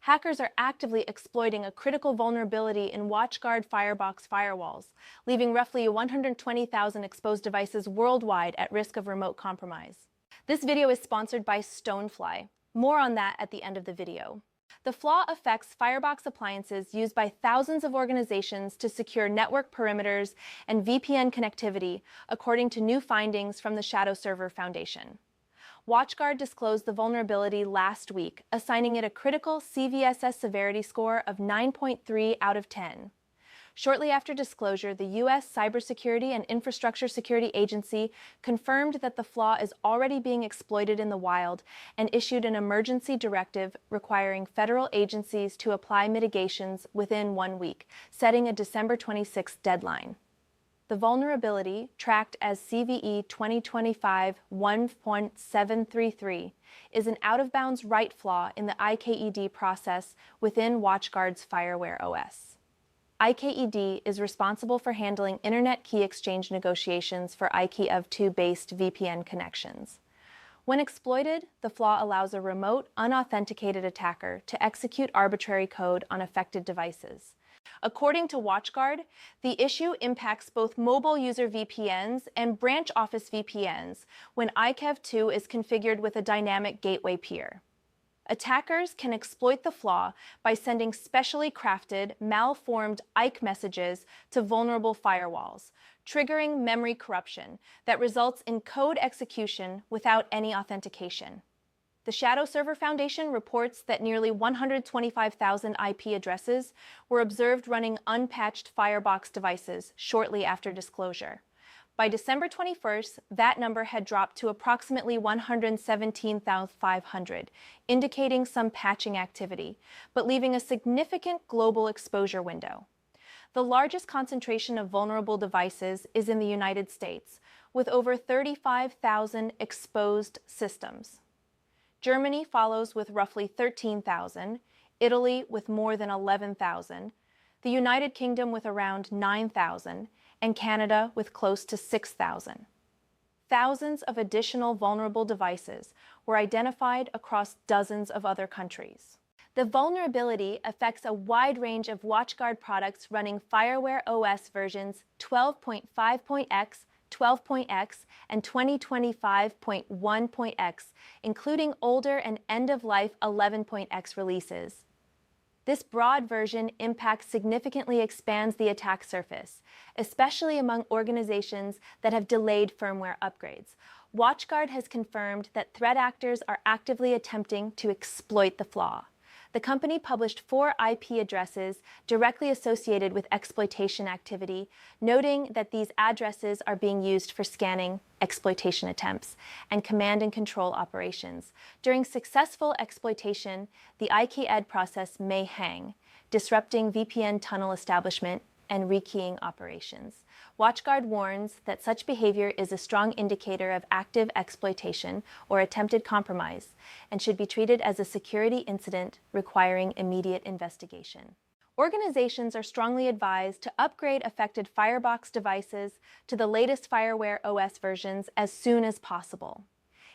hackers are actively exploiting a critical vulnerability in WatchGuard Firebox firewalls, leaving roughly 120,000 exposed devices worldwide at risk of remote compromise. This video is sponsored by Stonefly. More on that at the end of the video. The flaw affects Firebox appliances used by thousands of organizations to secure network perimeters and VPN connectivity, according to new findings from the Shadow Server Foundation. WatchGuard disclosed the vulnerability last week, assigning it a critical CVSS severity score of 9.3 out of 10. Shortly after disclosure, the U.S. Cybersecurity and Infrastructure Security Agency confirmed that the flaw is already being exploited in the wild and issued an emergency directive requiring federal agencies to apply mitigations within 1 week, setting a December 26 deadline. The vulnerability, tracked as CVE 2025-1.733, is an out-of-bounds write flaw in the IKED process within WatchGuard's Fireware OS. IKED is responsible for handling Internet key exchange negotiations for IKEv2-based VPN connections. When exploited, the flaw allows a remote, unauthenticated attacker to execute arbitrary code on affected devices. According to WatchGuard, the issue impacts both mobile user VPNs and branch office VPNs when IKEv2 is configured with a dynamic gateway peer. Attackers can exploit the flaw by sending specially crafted, malformed IKE messages to vulnerable firewalls, triggering memory corruption that results in code execution without any authentication. The Shadow Server Foundation reports that nearly 125,000 IP addresses were observed running unpatched Firebox devices shortly after disclosure. By December 21st, that number had dropped to approximately 117,500, indicating some patching activity, but leaving a significant global exposure window. The largest concentration of vulnerable devices is in the United States, with over 35,000 exposed systems. Germany follows with roughly 13,000, Italy with more than 11,000, the United Kingdom with around 9,000, and Canada with close to 6,000. Thousands of additional vulnerable devices were identified across dozens of other countries. The vulnerability affects a wide range of WatchGuard products running Fireware OS versions 12.5.x, 12.x, and 2025.1.x, including older and end-of-life 11.x releases. This broad version impact significantly expands the attack surface, especially among organizations that have delayed firmware upgrades. WatchGuard has confirmed that threat actors are actively attempting to exploit the flaw. The company published 4 IP addresses directly associated with exploitation activity, noting that these addresses are being used for scanning, exploitation attempts, and command and control operations. During successful exploitation, the IKED process may hang, disrupting VPN tunnel establishment and rekeying operations. WatchGuard warns that such behavior is a strong indicator of active exploitation or attempted compromise and should be treated as a security incident requiring immediate investigation. Organizations are strongly advised to upgrade affected Firebox devices to the latest Fireware OS versions as soon as possible.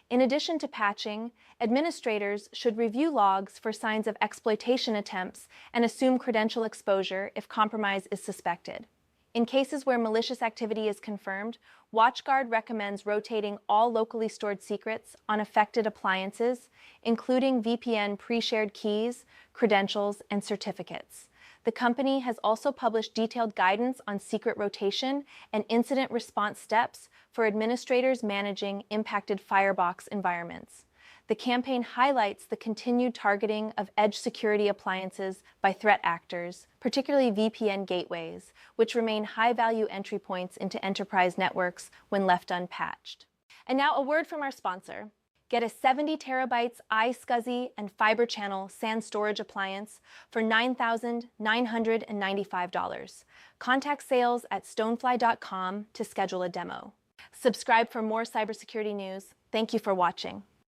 In addition to patching, administrators should review logs for signs of exploitation attempts and assume credential exposure if compromise is suspected. In cases where malicious activity is confirmed, WatchGuard recommends rotating all locally stored secrets on affected appliances, including VPN pre-shared keys, credentials, and certificates. The company has also published detailed guidance on secret rotation and incident response steps for administrators managing impacted Firebox environments. The campaign highlights the continued targeting of edge security appliances by threat actors, particularly VPN gateways, which remain high-value entry points into enterprise networks when left unpatched. And now a word from our sponsor. Get a 70 terabytes iSCSI and Fiber Channel SAN storage appliance for $9,995. Contact sales at stonefly.com to schedule a demo. Subscribe for more cybersecurity news. Thank you for watching.